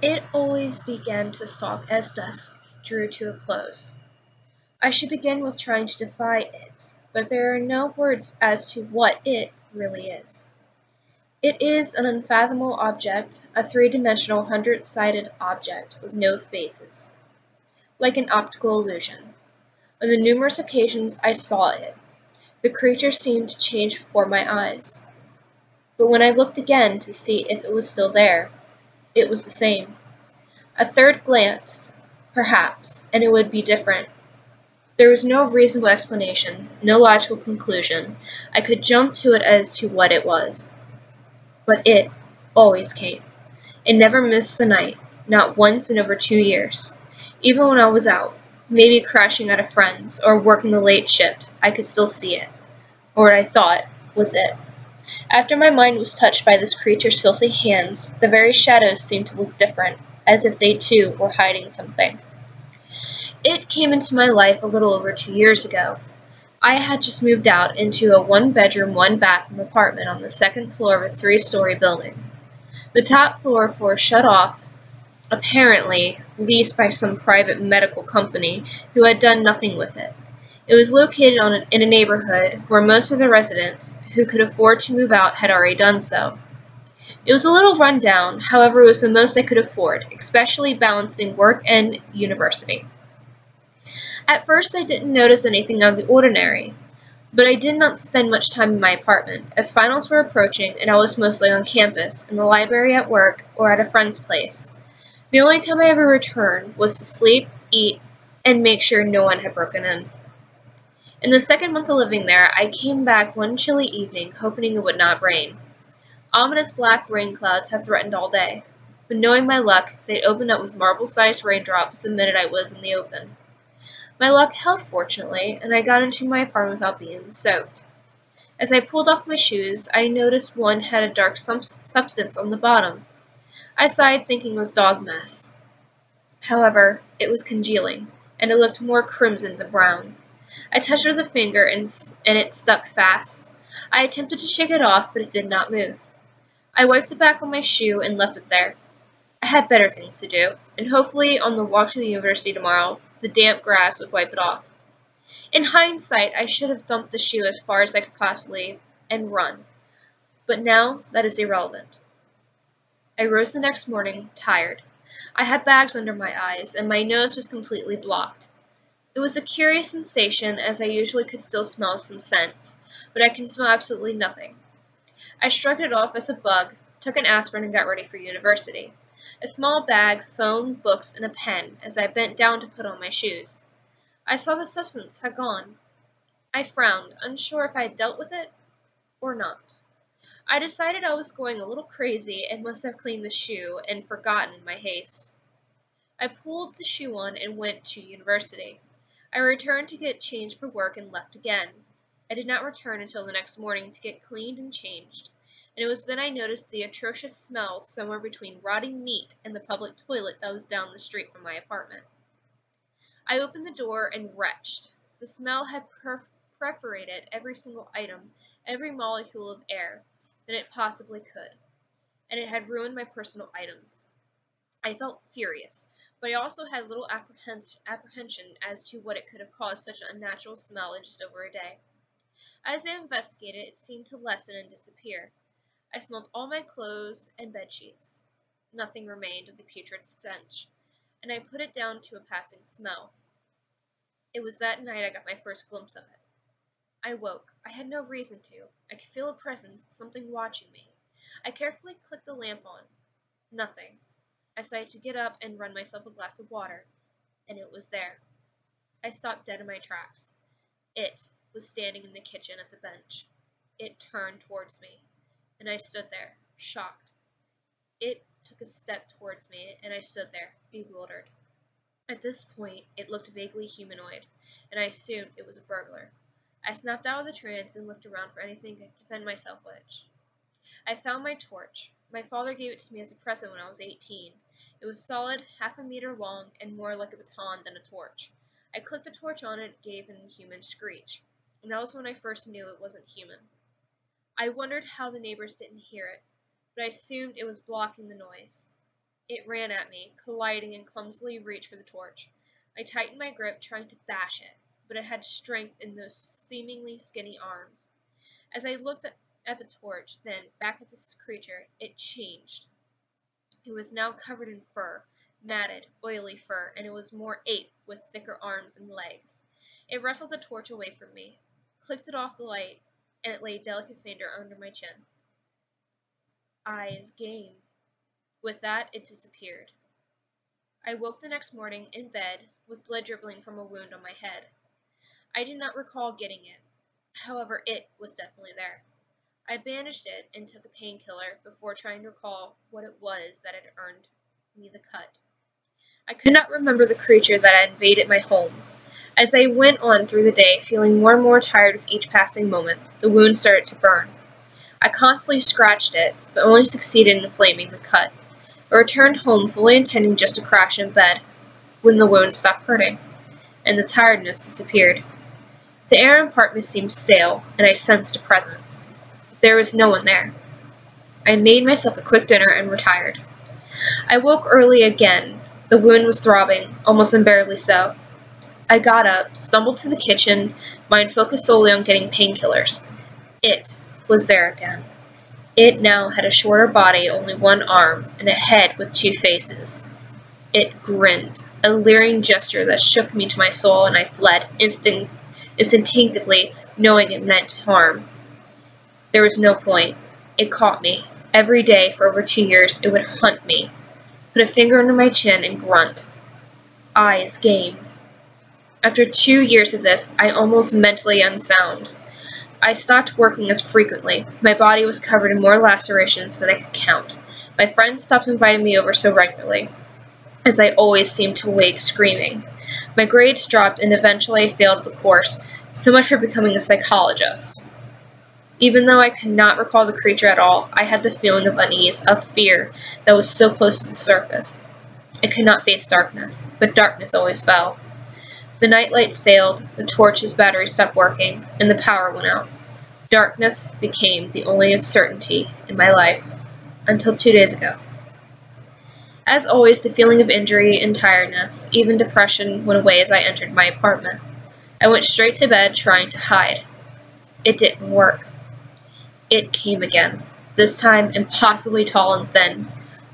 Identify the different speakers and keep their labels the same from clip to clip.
Speaker 1: It always began to stalk as dusk drew to a close. I should begin with trying to defy it, but there are no words as to what it really is. It is an unfathomable object, a three-dimensional, hundred-sided object with no faces, like an optical illusion. On the numerous occasions I saw it, the creature seemed to change before my eyes. But when I looked again to see if it was still there, it was the same. A third glance, perhaps, and it would be different. There was no reasonable explanation, no logical conclusion I could jump to it as to what it was. But it always came. It never missed a night, not once in over 2 years. Even when I was out, maybe crashing at a friend's or working the late shift, I could still see it, or what I thought was it. After my mind was touched by this creature's filthy hands, the very shadows seemed to look different, as if they too were hiding something. It came into my life a little over 2 years ago. I had just moved out into a one-bedroom, one-bathroom apartment on the second floor of a three-story building. The top floor shut off, apparently leased by some private medical company who had done nothing with it. It was located in a neighborhood where most of the residents who could afford to move out had already done so. It was a little run down, however it was the most I could afford, especially balancing work and university. At first I didn't notice anything out of the ordinary, but I did not spend much time in my apartment, as finals were approaching and I was mostly on campus, in the library at work, or at a friend's place. The only time I ever returned was to sleep, eat, and make sure no one had broken in. In the second month of living there, I came back one chilly evening, hoping it would not rain. Ominous black rain clouds had threatened all day, but knowing my luck, they'd opened up with marble-sized raindrops the minute I was in the open. My luck held, fortunately, and I got into my apartment without being soaked. As I pulled off my shoes, I noticed one had a dark substance on the bottom. I sighed, thinking it was dog mess. However, it was congealing, and it looked more crimson than brown. I touched it with a finger, and it stuck fast. I attempted to shake it off, but it did not move. I wiped it back on my shoe and left it there. I had better things to do, and hopefully on the walk to the university tomorrow, the damp grass would wipe it off. In hindsight, I should have dumped the shoe as far as I could possibly and run, but now that is irrelevant. I rose the next morning, tired. I had bags under my eyes, and my nose was completely blocked. It was a curious sensation, as I usually could still smell some scents, but I can smell absolutely nothing. I shrugged it off as a bug, took an aspirin, and got ready for university. A small bag, phone, books, and a pen, as I bent down to put on my shoes. I saw the substance had gone. I frowned, unsure if I had dealt with it or not. I decided I was going a little crazy and must have cleaned the shoe and forgotten in my haste. I pulled the shoe on and went to university. I returned to get changed for work and left again. I did not return until the next morning to get cleaned and changed, and it was then I noticed the atrocious smell somewhere between rotting meat and the public toilet that was down the street from my apartment. I opened the door and retched. The smell had perforated every single item, every molecule of air that it possibly could, and it had ruined my personal items. I felt furious, but I also had little apprehension as to what it could have caused such an unnatural smell in just over a day. As I investigated, it seemed to lessen and disappear. I smelled all my clothes and bed sheets. Nothing remained of the putrid stench, and I put it down to a passing smell. It was that night I got my first glimpse of it. I woke. I had no reason to. I could feel a presence, something watching me. I carefully clicked the lamp on. Nothing. I decided to get up and run myself a glass of water, and it was there. I stopped dead in my tracks. It was standing in the kitchen at the bench. It turned towards me, and I stood there, shocked. It took a step towards me, and I stood there, bewildered. At this point, it looked vaguely humanoid, and I assumed it was a burglar. I snapped out of the trance and looked around for anything to defend myself with. I found my torch. My father gave it to me as a present when I was 18. It was solid, half a meter long, and more like a baton than a torch. I clicked the torch on it, gave an inhuman screech, and that was when I first knew it wasn't human. I wondered how the neighbors didn't hear it, but I assumed it was blocking the noise. It ran at me, colliding, and clumsily reached for the torch. I tightened my grip, trying to bash it, but it had strength in those seemingly skinny arms. As I looked at the torch, then back at this creature, it changed. It was now covered in fur, matted, oily fur, and it was more ape with thicker arms and legs. It wrestled the torch away from me, clicked it off the light, and it laid a delicate finger under my chin. Eyes game. With that, it disappeared. I woke the next morning in bed with blood dribbling from a wound on my head. I did not recall getting it. However, it was definitely there. I bandaged it and took a painkiller before trying to recall what it was that had earned me the cut. I could not remember the creature that had invaded my home. As I went on through the day, feeling more and more tired with each passing moment, the wound started to burn. I constantly scratched it, but only succeeded in inflaming the cut. I returned home fully intending just to crash in bed, when the wound stopped hurting, and the tiredness disappeared. The air in the apartment seemed stale, and I sensed a presence. There was no one there. I made myself a quick dinner and retired. I woke early again. The wound was throbbing, almost unbearably so. I got up, stumbled to the kitchen, mind focused solely on getting painkillers. It was there again. It now had a shorter body, only one arm, and a head with two faces. It grinned, a leering gesture that shook me to my soul, and I fled, instinctively knowing it meant harm. There was no point. It caught me. Every day for over 2 years, it would hunt me, put a finger under my chin, and grunt. Eyes game. After 2 years of this, I almost mentally unsound. I stopped working as frequently. My body was covered in more lacerations than I could count. My friends stopped inviting me over so regularly, as I always seemed to wake screaming. My grades dropped, and eventually I failed the course. So much for becoming a psychologist. Even though I could not recall the creature at all, I had the feeling of unease, of fear, that was so close to the surface. I could not face darkness, but darkness always fell. The night lights failed, the torch's battery stopped working, and the power went out. Darkness became the only uncertainty in my life, until 2 days ago. As always, the feeling of injury and tiredness, even depression, went away as I entered my apartment. I went straight to bed, trying to hide. It didn't work. It came again, this time impossibly tall and thin,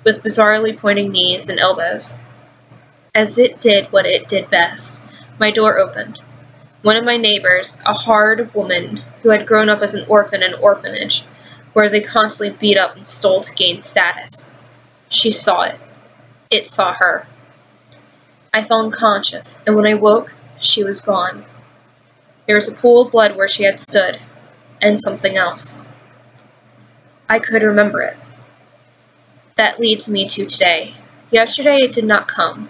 Speaker 1: with bizarrely pointing knees and elbows. As it did what it did best, my door opened. One of my neighbors, a hard woman who had grown up as an orphan in an orphanage, where they constantly beat up and stole to gain status. She saw it. It saw her. I fell unconscious, and when I woke, she was gone. There was a pool of blood where she had stood, and something else. I could remember it. That leads me to today. Yesterday it did not come.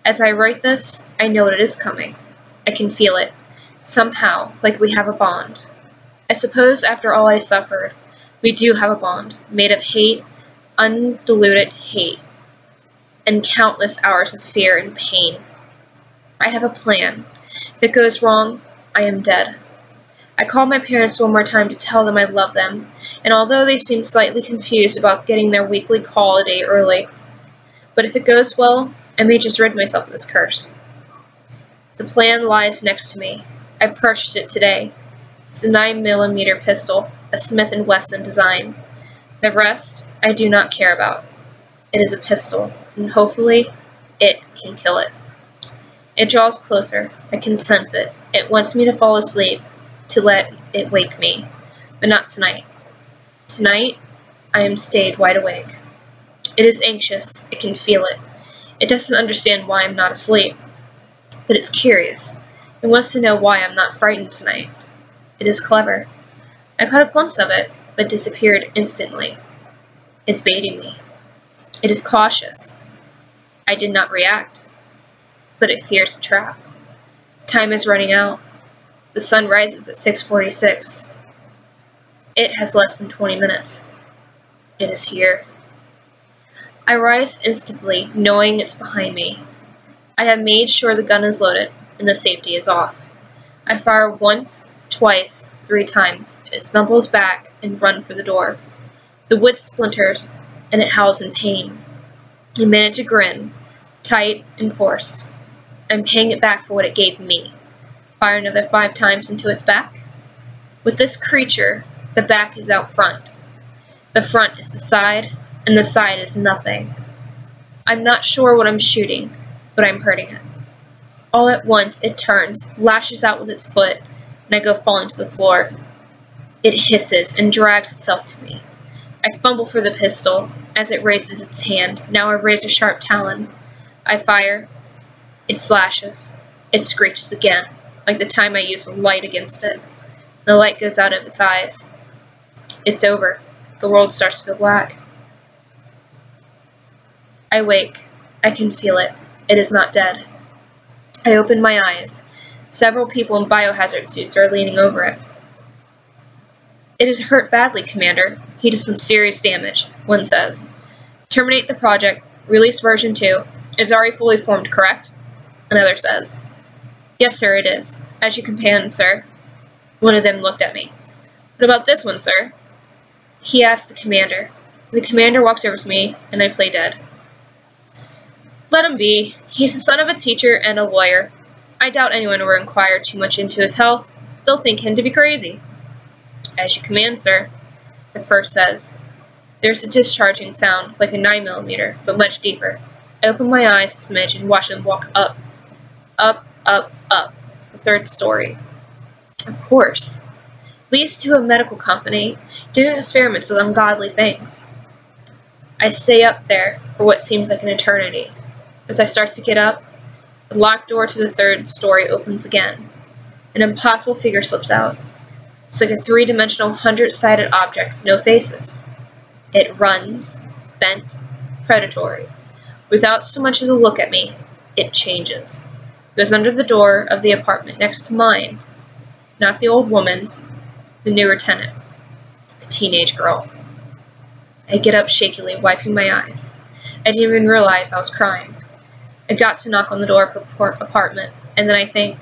Speaker 1: As I write this, I know it is coming. I can feel it, somehow, like we have a bond. I suppose after all I suffered, we do have a bond, made of hate, undiluted hate, and countless hours of fear and pain. I have a plan. If it goes wrong, I am dead. I called my parents one more time to tell them I love them, and although they seemed slightly confused about getting their weekly call a day early, but if it goes well, I may just rid myself of this curse. The plan lies next to me. I purchased it today. It's a 9mm pistol, a Smith & Wesson design. The rest, I do not care about. It is a pistol, and hopefully, it can kill it. It draws closer. I can sense it. It wants me to fall asleep, to let it wake me, but not tonight. Tonight, I am stayed wide awake. It is anxious. It can feel it. It doesn't understand why I'm not asleep, but it's curious. It wants to know why I'm not frightened tonight. It is clever. I caught a glimpse of it, but disappeared instantly. It's baiting me. It is cautious. I did not react, but it fears a trap. Time is running out. The sun rises at 6:46. It has less than 20 minutes. It is here. I rise instantly, knowing it's behind me. I have made sure the gun is loaded, and the safety is off. I fire once, twice, 3 times. It stumbles back and runs for the door. The wood splinters, and it howls in pain. I manage a grin, tight and forced. I'm paying it back for what it gave me. Fire another 5 times into its back. With this creature, the back is out front. The front is the side, and the side is nothing. I'm not sure what I'm shooting, but I'm hurting it. All at once, it turns, lashes out with its foot, and I go falling to the floor. It hisses and drags itself to me. I fumble for the pistol as it raises its hand, now a razor-sharp talon. I fire. It slashes. It screeches again, like the time I used the light against it. The light goes out of its eyes. It's over. The world starts to go black. I wake. I can feel it. It is not dead. I open my eyes. Several people in biohazard suits are leaning over it. It is hurt badly, Commander. He does some serious damage, one says. Terminate the project. Release version 2. It's already fully formed, correct? Another says. Yes, sir, it is. As you command, sir. One of them looked at me. What about this one, sir? He asked the commander. The commander walks over to me, and I play dead. Let him be. He's the son of a teacher and a lawyer. I doubt anyone will inquire too much into his health. They'll think him to be crazy. As you command, sir, the first says. There's a discharging sound, like a 9mm, but much deeper. I open my eyes a smidge and watch them walk up. Up, up, up. The 3rd story. Of course. Leads to a medical company, doing experiments with ungodly things. I stay up there for what seems like an eternity. As I start to get up, the locked door to the 3rd story opens again. An impossible figure slips out. It's like a 3-dimensional 100-sided object with no faces. It runs, bent, predatory. Without so much as a look at me, it changes. Goes under the door of the apartment next to mine. Not the old woman's, the newer tenant, the teenage girl. I get up shakily, wiping my eyes. I didn't even realize I was crying. I got to knock on the door of her apartment, and then I think,